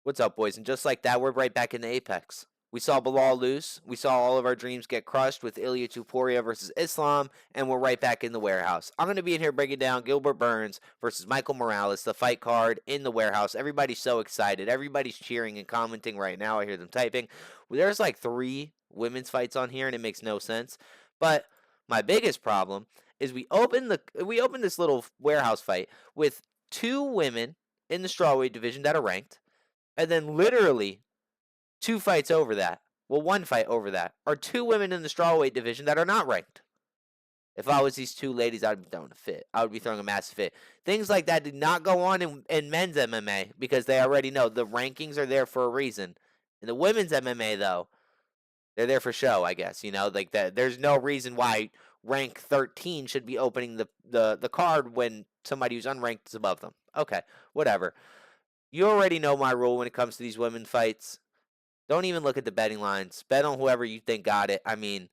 What's up, boys? And just like that, we're right back in the Apex. We saw Bilal lose. We saw all of our dreams get crushed with Ilya Tuporia versus Islam, and we're right back in the warehouse. I'm going to be in here breaking down Gilbert Burns versus Michael Morales, the fight card in the warehouse. Everybody's so excited. Everybody's cheering and commenting right now. I hear them typing. There's like 3 women's fights on here, and it makes no sense. But my biggest problem is we opened this little warehouse fight with 2 women in the strawweight division that are ranked. And then literally 2 fights over that, well, 1 fight over that, are 2 women in the strawweight division that are not ranked. If I was these 2 ladies, I'd be throwing a fit. I would be throwing a massive fit. Things like that did not go on in men's MMA because they already know the rankings are there for a reason. In the women's MMA, though, they're there for show, I guess. Like that. There's no reason why rank 13 should be opening the card when somebody who's unranked is above them. Okay, whatever. You already know my rule when it comes to these women fights. Don't even look at the betting lines. Bet on whoever you think got it. I mean,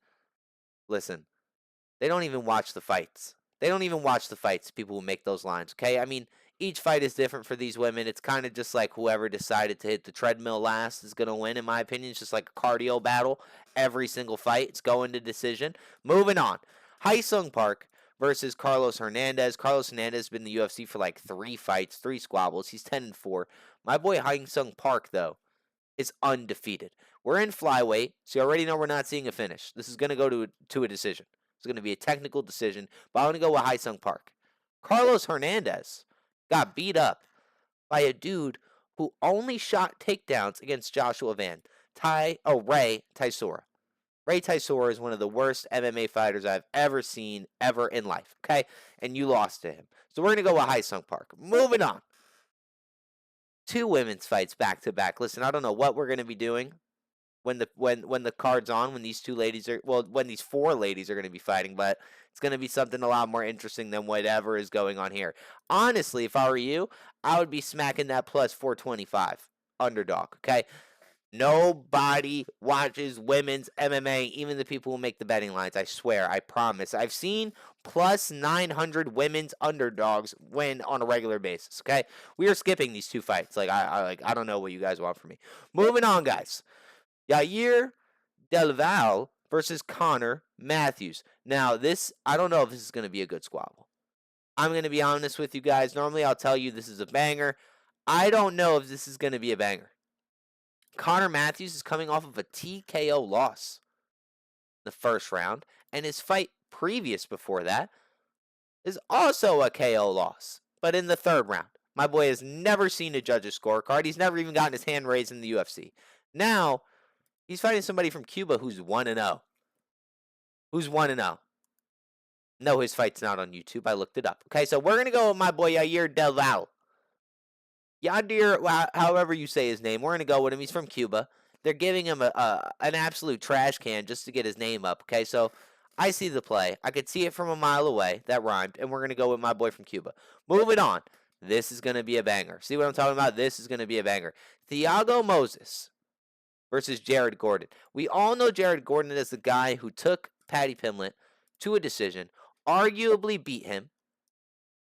listen, they don't even watch the fights. They don't even watch the fights, people who make those lines, okay? I mean, each fight is different for these women. It's kind of just like whoever decided to hit the treadmill last is going to win, in my opinion. It's just like a cardio battle. Every single fight, it's going to decision. Moving on. Sung Park versus Carlos Hernandez. Carlos Hernandez has been in the UFC for like 3 fights, 3 squabbles. He's 10-4. My boy Sung Park, though, is undefeated. We're in flyweight, so you already know we're not seeing a finish. This is going to go to a decision. It's going to be a technical decision, but I'm going to go with Sung Park. Carlos Hernandez got beat up by a dude who only shot takedowns against Joshua Ray Tysora. Ray Tysora is one of the worst MMA fighters I've ever seen ever in life, okay? And you lost to him. So we're going to go with Sung Park. Moving on. 2 women's fights back to back. Listen, I don't know what we're going to be doing when the card's on, when these 4 ladies are going to be fighting, but it's going to be something a lot more interesting than whatever is going on here. Honestly, if I were you, I would be smacking that plus 425 underdog, okay? Nobody watches women's MMA, even the people who make the betting lines. I swear, I promise. I've seen plus 900 women's underdogs win on a regular basis, okay? We are skipping these 2 fights. I don't know what you guys want from me. Moving on, guys. Yair Del Val versus Connor Matthews. Now, I don't know if this is going to be a good squabble. I'm going to be honest with you guys. Normally, I'll tell you this is a banger. I don't know if this is going to be a banger. Connor Matthews is coming off of a TKO loss in the first round, and his fight previous before that is also a KO loss, but in the 3rd round. My boy has never seen a judge's scorecard. He's never even gotten his hand raised in the UFC. Now, he's fighting somebody from Cuba who's 1-0. Who's 1-0. No, his fight's not on YouTube. I looked it up. Okay, so we're going to go with my boy Yair Del Val. Yadir, however you say his name, we're going to go with him. He's from Cuba. They're giving him an absolute trash can just to get his name up, okay? So I see the play. I could see it from a mile away. That rhymed. And we're going to go with my boy from Cuba. Moving on. This is going to be a banger. See what I'm talking about? This is going to be a banger. Thiago Moses versus Jared Gordon. We all know Jared Gordon is the guy who took Paddy Pimblett to a decision, arguably beat him.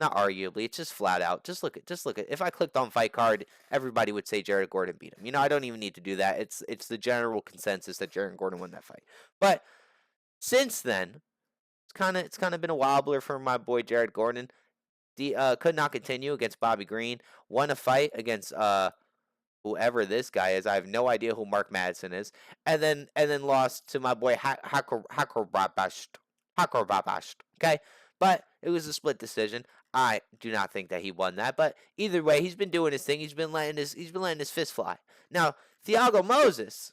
Not arguably, it's just flat out. Just look at. If I clicked on fight card, everybody would say Jared Gordon beat him. I don't even need to do that. It's the general consensus that Jared Gordon won that fight. But since then, it's kind of been a wobbler for my boy Jared Gordon. Could not continue against Bobby Green. Won a fight against whoever this guy is. I have no idea who Mark Madsen is. And then lost to my boy Hakorabasht. Okay, but it was a split decision. I do not think that he won that, but either way, he's been doing his thing. He's been letting his fist fly. Now, Thiago Moses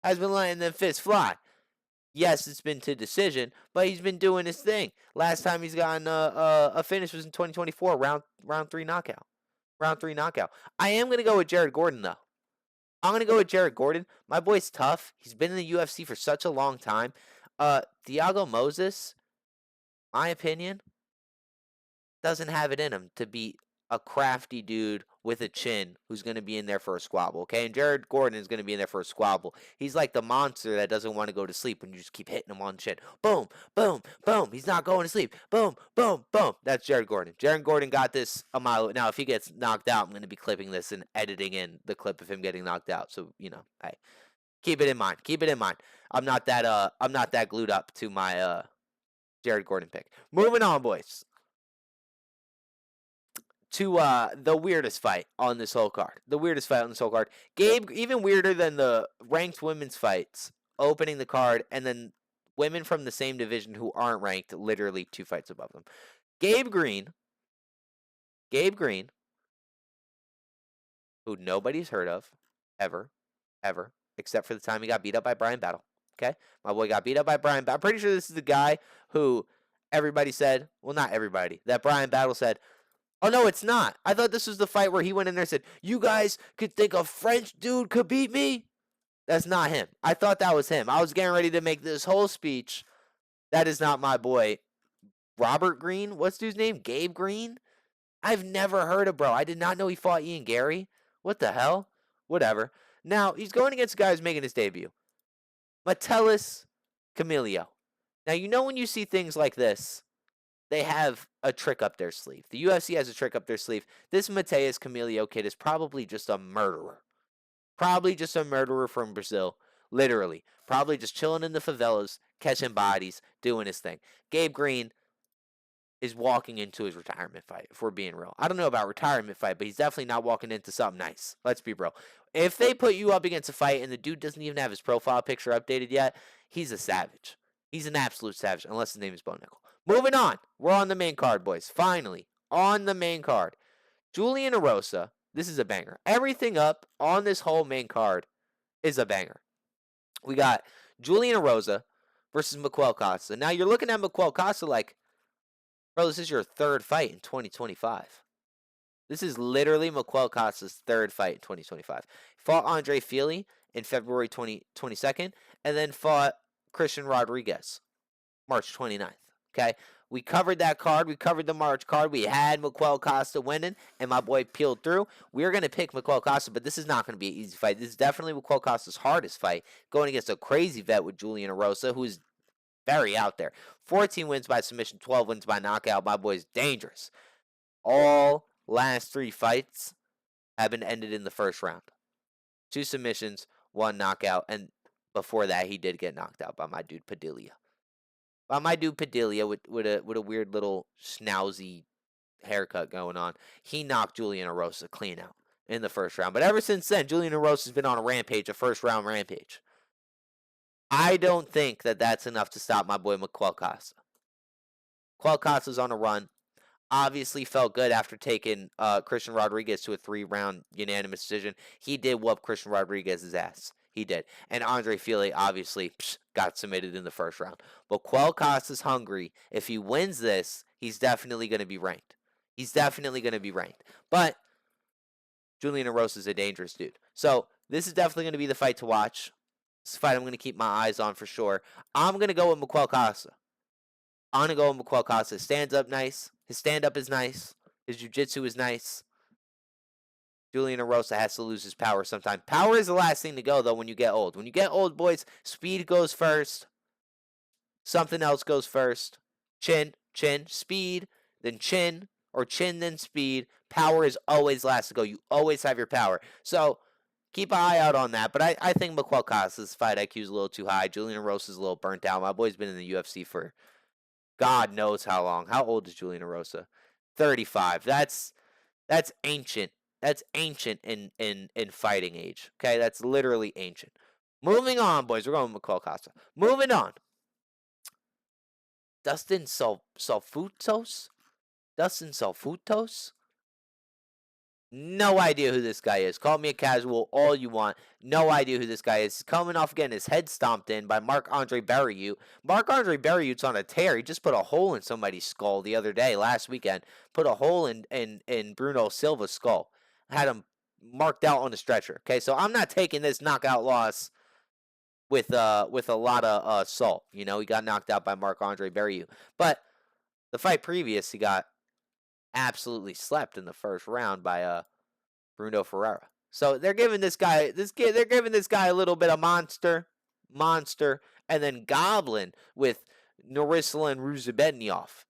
has been letting them fists fly. Yes, it's been to decision, but he's been doing his thing. Last time he's gotten a finish was in 2024, round 3 knockout. Round 3 knockout. I am going to go with Jared Gordon, though. I'm going to go with Jared Gordon. My boy's tough. He's been in the UFC for such a long time. Thiago Moses, my opinion, doesn't have it in him to beat a crafty dude with a chin who's going to be in there for a squabble, okay? And Jared Gordon is going to be in there for a squabble. He's like the monster that doesn't want to go to sleep when you just keep hitting him on the chin. Boom, boom, boom. He's not going to sleep. Boom, boom, boom. That's Jared Gordon. Jared Gordon got this a mile. Now, if he gets knocked out, I'm going to be clipping this and editing in the clip of him getting knocked out. So, hey, keep it in mind. Keep it in mind. I'm not that glued up to my Jared Gordon pick. Moving on, boys, to the weirdest fight on this whole card. The weirdest fight on this whole card. Gabe, even weirder than the ranked women's fights opening the card, and then women from the same division who aren't ranked, literally 2 fights above them. Gabe Green, who nobody's heard of, ever, except for the time he got beat up by Brian Battle. Okay? My boy got beat up by Brian Battle. I'm pretty sure this is the guy who everybody said, well, not everybody, that Brian Battle said, oh, no, it's not. I thought this was the fight where he went in there and said, you guys could think a French dude could beat me? That's not him. I thought that was him. I was getting ready to make this whole speech. That is not my boy. Robert Green? What's dude's name? Gabe Green? I've never heard of bro. I did not know he fought Ian Gary. What the hell? Whatever. Now, he's going against a guy who's making his debut. Metellus Camilio. Now, when you see things like this, they have a trick up their sleeve. The UFC has a trick up their sleeve. This Mateus Camilio kid is probably just a murderer. Probably just a murderer from Brazil. Literally. Probably just chilling in the favelas, catching bodies, doing his thing. Gabe Green is walking into his retirement fight, if we're being real. I don't know about retirement fight, but he's definitely not walking into something nice. Let's be real. If they put you up against a fight and the dude doesn't even have his profile picture updated yet, he's a savage. He's an absolute savage, unless his name is Bo Nickel. Moving on. We're on the main card, boys. Finally, on the main card. Julian Erosa. This is a banger. Everything up on this whole main card is a banger. We got Julian Erosa versus Miquel Costa. Now, you're looking at Miquel Costa like, bro, this is your 3rd fight in 2025. This is literally Miquel Costa's 3rd fight in 2025. Fought Andre Fili in February 22nd, and then fought Christian Rodriguez March 29th. Okay? We covered that card. We covered the March card. We had Miquel Costa winning, and my boy peeled through. We're going to pick Miquel Costa, but this is not going to be an easy fight. This is definitely Miquel Costa's hardest fight, going against a crazy vet with Julian Erosa, who's very out there. 14 wins by submission, 12 wins by knockout. My boy's dangerous. All last 3 fights have been ended in the first round. 2 submissions, 1 knockout, and before that, he did get knocked out by my dude Padilla. With a weird little schnauzy haircut going on. He knocked Julian Erosa clean out in the first round. But ever since then, Julian Erosa's been on a rampage, a first-round rampage. I don't think that that's enough to stop my boy Miquel Costa. Miquel Costa's on a run. Obviously felt good after taking Christian Rodriguez to a 3-round unanimous decision. He did whoop Christian Rodriguez's ass. He did. And Andre Fili obviously got submitted in the first round. But Miquel Costa's hungry. If he wins this, he's definitely going to be ranked. But Julian Erosa is a dangerous dude. So this is definitely going to be the fight to watch. This fight I'm going to keep my eyes on for sure. I'm going to go with Miquel Costa. His stands up nice. His stand-up is nice. His jiu-jitsu is nice. Julian Erosa has to lose his power sometime. Power is the last thing to go, though, when you get old. When you get old, boys, speed goes first. Something else goes first. Chin, speed, then chin, or chin, then speed. Power is always last to go. You always have your power. So keep an eye out on that. But I think Miquel Costa's fight IQ is a little too high. Julian Erosa's a little burnt out. My boy's been in the UFC for God knows how long. How old is Julian Erosa? 35. That's ancient. That's ancient in fighting age. Okay, that's literally ancient. Moving on, boys. We're going with Miquel Costa. Moving on. Dustin Salfutos? No idea who this guy is. Call me a casual all you want. No idea who this guy is. He's coming off getting his head stomped in by Marc-Andre Barriault. Marc-Andre Barriault's on a tear. He just put a hole in somebody's skull the other day, last weekend. Put a hole in Bruno Silva's skull. Had him marked out on the stretcher. Okay, so I'm not taking this knockout loss with a lot of salt. He got knocked out by Marc-Andre Barriault. But the fight previous, he got absolutely slept in the first round by Bruno Ferreira. So they're giving this guy they're giving this guy a little bit of monster, and then Goblin with Norislan Ruzabednyov.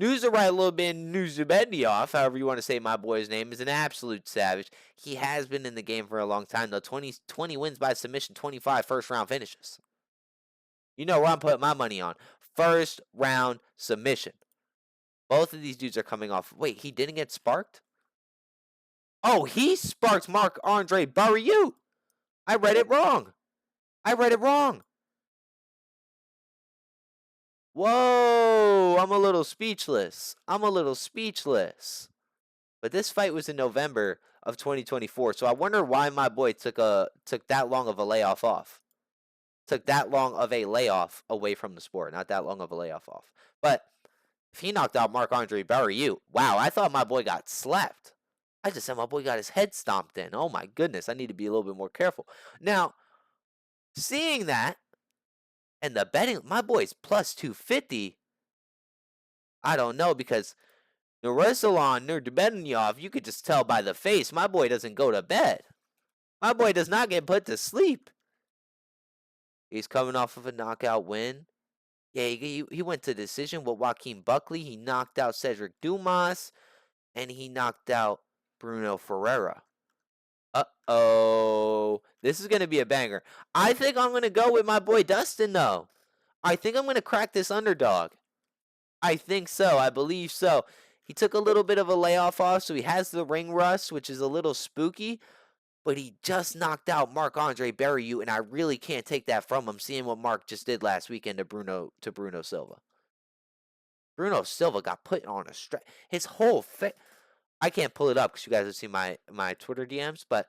Nuzabednyov, however you want to say my boy's name, is an absolute savage. He has been in the game for a long time, though. 20 wins by submission, 25 first round finishes. You know where I'm putting my money on. First round submission. Both of these dudes are coming off. Wait, he didn't get sparked? Oh, he sparked Marc-Andre Barriou. I read it wrong. Whoa, I'm a little speechless. But this fight was in November of 2024, so I wonder why my boy took that long of a layoff off. Took that long of a layoff away from the sport, not that long of a layoff off. But if he knocked out Marc-Andre Barriou, wow, I thought my boy got slapped. I just said my boy got his head stomped in. Oh my goodness, I need to be a little bit more careful. Now, seeing that, and the betting, my boy's plus 250. I don't know, because Nursulon Nurdibenyov, you could just tell by the face, my boy doesn't go to bed. My boy does not get put to sleep. He's coming off of a knockout win. Yeah, he went to decision with Joaquin Buckley. He knocked out Cedric Dumas, and he knocked out Bruno Ferreira. Uh-oh. This is going to be a banger. I think I'm going to go with my boy Dustin, though. I think I'm going to crack this underdog. I think so. I believe so. He took a little bit of a layoff off, so he has the ring rust, which is a little spooky. But he just knocked out Marc-Andre Barriou, and I really can't take that from him, seeing what Mark just did last weekend to Bruno Silva. Bruno Silva got put on a stretch. His whole face. I can't pull it up because you guys have seen my Twitter DMs, but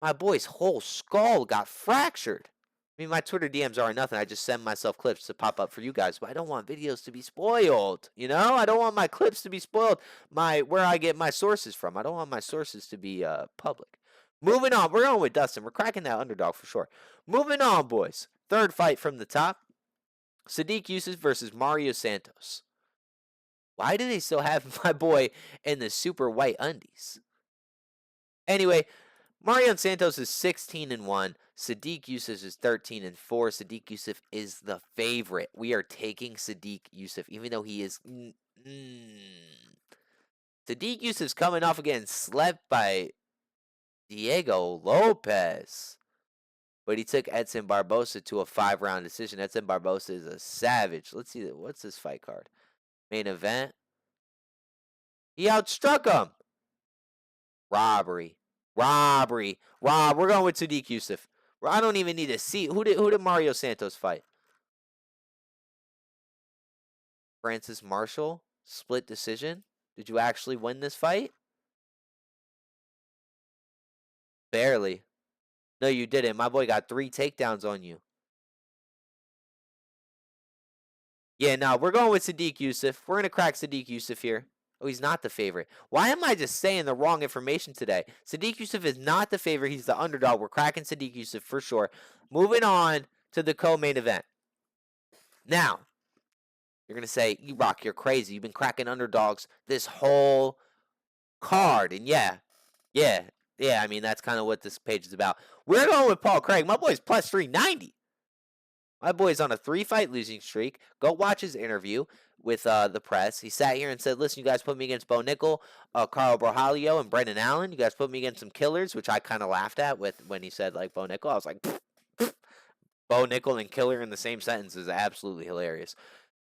my boy's whole skull got fractured. I mean, my Twitter DMs are nothing. I just send myself clips to pop up for you guys, but I don't want videos to be spoiled. You know, I don't want my clips to be spoiled. Where I get my sources from. I don't want my sources to be public. Moving on, we're going with Dustin. We're cracking that underdog for sure. Moving on, boys. Third fight from the top: Sadiq Yusuf versus Mario Santos. Why do they still have my boy in the super white undies? Anyway, Marion Santos is 16-1. Sadiq Yusuf is 13-4. Sadiq Yusuf is the favorite. We are taking Sadiq Yusuf, even though he is. Sadiq Yusuf's coming off again, slept by Diego Lopez. But he took Edson Barbosa to a 5-round decision. Edson Barbosa is a savage. Let's see, what's this fight card? Main event. He outstruck him. Robbery. Rob, we're going with Sadiq Yusuf. I don't even need to see. Who did Mario Santos fight? Francis Marshall. Split decision. Did you actually win this fight? Barely. No, you didn't. My boy got 3 takedowns on you. Yeah, no, we're going with Sadiq Yusuf. We're going to crack Sadiq Yusuf here. Oh, he's not the favorite. Why am I just saying the wrong information today? Sadiq Yusuf is not the favorite. He's the underdog. We're cracking Sadiq Yusuf for sure. Moving on to the co-main event. Now, you're going to say, E-Rock, you're crazy. You've been cracking underdogs this whole card. And yeah, I mean, that's kind of what this page is about. We're going with Paul Craig. My boy's plus 390. My boy's on a 3-fight losing streak. Go watch his interview with the press. He sat here and said, listen, you guys put me against Bo Nickel, Carl Borjalio, and Brendan Allen. You guys put me against some killers, which I kind of laughed at when he said, like, Bo Nickel. I was like, pfft. Bo Nickel and killer in the same sentence is absolutely hilarious.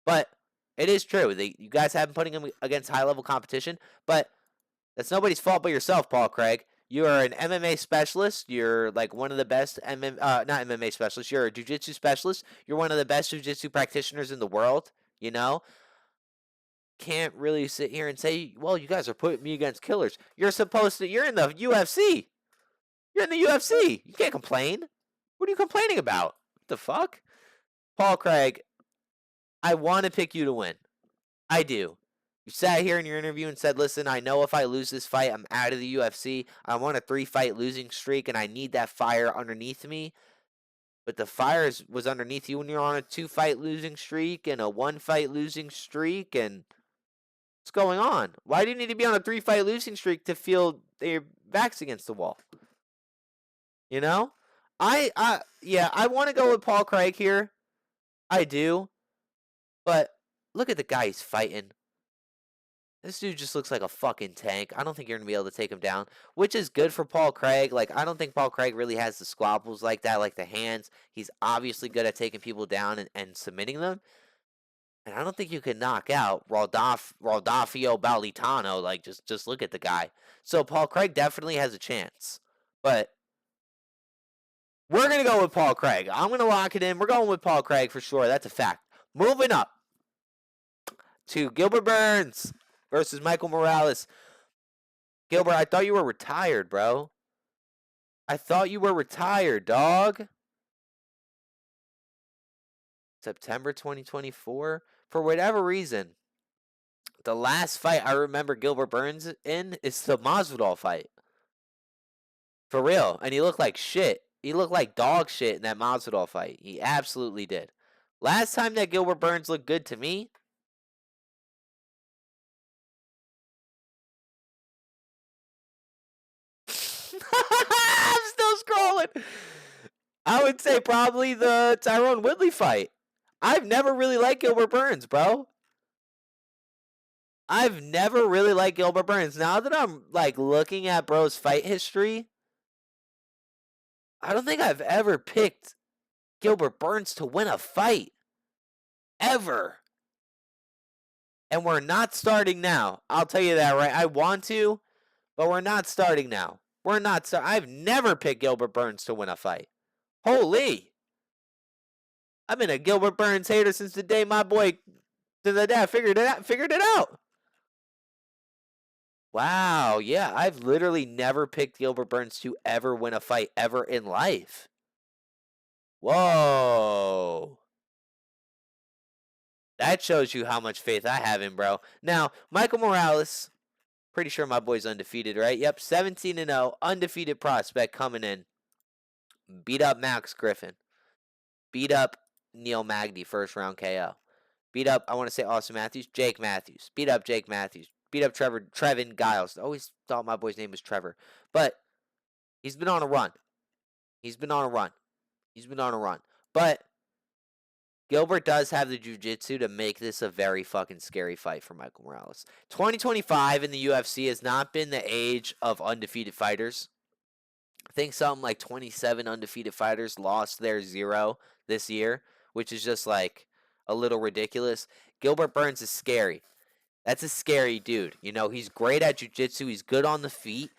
But it is true. You guys have been putting him against high-level competition, but that's nobody's fault but yourself, Paul Craig. You are an MMA specialist. You're like one of the best not MMA specialists. You're a jiu-jitsu specialist. You're one of the best jiu-jitsu practitioners in the world, you know? Can't really sit here and say, well, you guys are putting me against killers. You're in the UFC. You're in the UFC. You can't complain. What are you complaining about? What the fuck? Paul Craig, I want to pick you to win. I do. You sat here in your interview and said, listen, I know if I lose this fight, I'm out of the UFC. I'm on a 3-fight losing streak, and I need that fire underneath me. But the fire was underneath you when you're on a 2-fight losing streak and a 1-fight losing streak. And What's going on? Why do you need to be on a 3-fight losing streak to feel their backs against the wall? You know? Yeah, I want to go with Paul Craig here. I do. But look at the guy he's fighting. This dude just looks like a fucking tank. I don't think you're going to be able to take him down, which is good for Paul Craig. Like, I don't think Paul Craig really has the squabbles like that, like the hands. He's obviously good at taking people down and submitting them. And I don't think you can knock out Rodolfo Balitano. Like, just look at the guy. So Paul Craig definitely has a chance. But we're going to go with Paul Craig. I'm going to lock it in. We're going with Paul Craig for sure. That's a fact. Moving up to Gilbert Burns versus Michael Morales. Gilbert, I thought you were retired, bro. I thought you were retired, dog. September 2024. For whatever reason, the last fight I remember Gilbert Burns in is the Masvidal fight. For real. And he looked like shit. He looked like dog shit in that Masvidal fight. He absolutely did. Last time that Gilbert Burns looked good to me, I'm still scrolling. I would say probably the Tyrone Woodley fight. I've never really liked Gilbert Burns, bro. I've never really liked Gilbert Burns. Now that I'm like looking at bro's fight history, I don't think I've ever picked Gilbert Burns to win a fight. Ever. And we're not starting now. I'll tell you that, right? I want to, but we're not starting now. We're not. I've never picked Gilbert Burns to win a fight. Holy. I've been a Gilbert Burns hater since the day my boy, the dad figured it out. Wow, yeah, I've literally never picked Gilbert Burns to ever win a fight ever in life. Whoa. That shows you how much faith I have in, bro. Now, Michael Morales, pretty sure my boy's undefeated, right? Yep, 17-0, undefeated prospect coming in. Beat up Max Griffin. Beat up Neil Magny, first round KO. Beat up, I want to say Austin Matthews, Jake Matthews. Beat up Jake Matthews. Beat up Trevin Giles. I always thought my boy's name was Trevor. But he's been on a run. But Gilbert does have the jiu-jitsu to make this a very fucking scary fight for Michael Morales. 2025 in the UFC has not been the age of undefeated fighters. I think something like 27 undefeated fighters lost their 0 this year, which is just like a little ridiculous. Gilbert Burns is scary. That's a scary dude. You know, he's great at jiu-jitsu. He's good on the feet.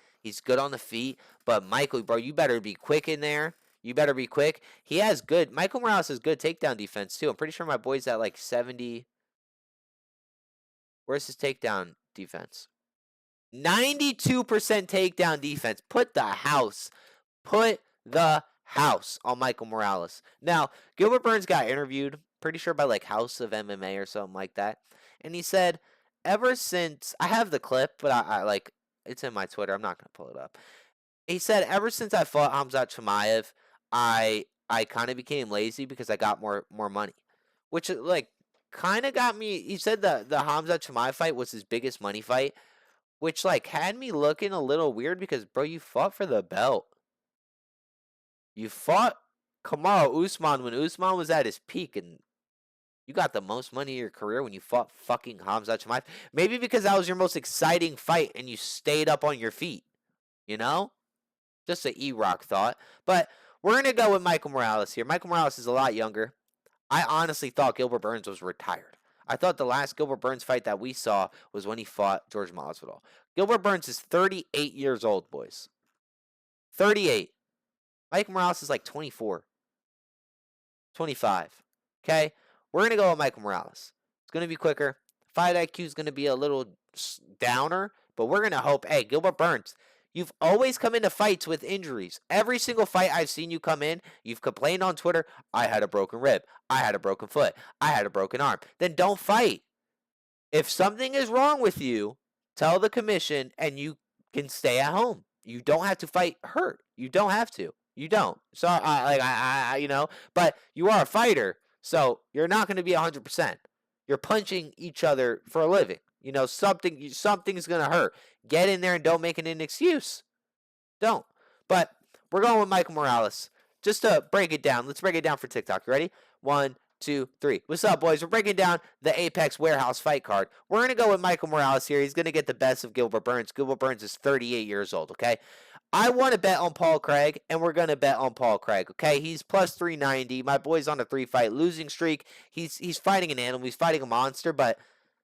But Michael, bro, you better be quick in there. Michael Morales has good takedown defense, too. I'm pretty sure my boy's at like 70. Where's his takedown defense? 92% takedown defense. Put the house on Michael Morales. Now, Gilbert Burns got interviewed, pretty sure by like House of MMA or something like that. And he said, ever since, I have the clip, but I like, it's in my Twitter. I'm not going to pull it up. He said, ever since I fought Khamzat Chimaev, I kind of became lazy because I got more money, which like kind of got me. He said the Khamzat Chimaev fight was his biggest money fight, which like had me looking a little weird because, bro, you fought for the belt. You fought Kamaru Usman when Usman was at his peak, and you got the most money in your career when you fought fucking Khamzat Chimaev. Maybe because that was your most exciting fight and you stayed up on your feet. You know? Just an E-Rock thought. But we're going to go with Michael Morales here. Michael Morales is a lot younger. I honestly thought Gilbert Burns was retired. I thought the last Gilbert Burns fight that we saw was when he fought George Masvidal. Gilbert Burns is 38 years old, boys. 38. Michael Morales is like 24. 25. Okay? We're going to go with Michael Morales. It's going to be quicker. Fight IQ is going to be a little downer, but we're going to hope, hey, Gilbert Burns, you've always come into fights with injuries. Every single fight I've seen you come in, you've complained on Twitter, I had a broken rib, I had a broken foot, I had a broken arm. Then don't fight. If something is wrong with you, tell the commission and you can stay at home. You don't have to fight hurt. You don't have to. You don't. So, but you are a fighter, so you're not going to be 100%. You're punching each other for a living. You know, something's gonna hurt. Get in there and don't make it an excuse. Don't. But we're going with Michael Morales. Just to break it down, let's break it down for TikTok. You ready? 1, 2, 3. What's up, boys? We're breaking down the Apex Warehouse fight card. We're going to go with Michael Morales here. He's going to get the best of Gilbert Burns. Gilbert Burns is 38 years old, okay? I want to bet on Paul Craig, and we're going to bet on Paul Craig, okay? He's plus 390. My boy's on a 3-fight losing streak. He's fighting an animal. He's fighting a monster, but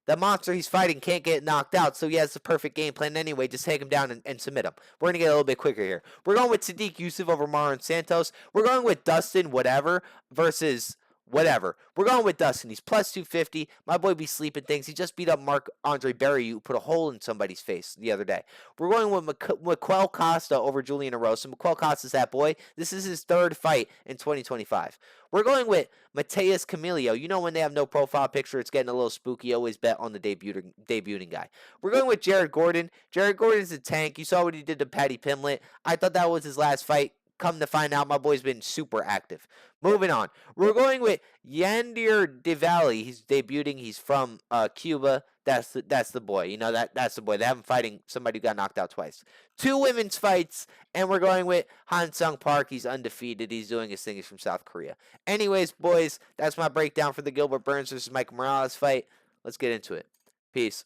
the monster he's fighting can't get knocked out, so he has the perfect game plan anyway. Just take him down and submit him. We're going to get a little bit quicker here. We're going with Sadiq Yusuf over Marlon Santos. We're going with Dustin whatever versus whatever. We're going with Dustin. He's plus 250. My boy be sleeping things. He just beat up Marc-Andre Barry, who put a hole in somebody's face the other day. We're going with Miquel Costa over Julian Erosa. Miquel Costa's that boy. This is his third fight in 2025. We're going with Mateus Camilio. You know when they have no profile picture, it's getting a little spooky. Always bet on the debuting guy. We're going with Jared Gordon. Jared Gordon's a tank. You saw what he did to Paddy Pimblett. I thought that was his last fight. Come to find out, my boy's been super active. Moving on. We're going with Yandir Diwali. He's debuting. He's from Cuba. That's the boy. You know, that's the boy. They have him fighting somebody who got knocked out twice. 2 women's fights, and we're going with Han Sung Park. He's undefeated. He's doing his thing. He's from South Korea. Anyways, boys, that's my breakdown for the Gilbert Burns versus Mike Morales fight. Let's get into it. Peace.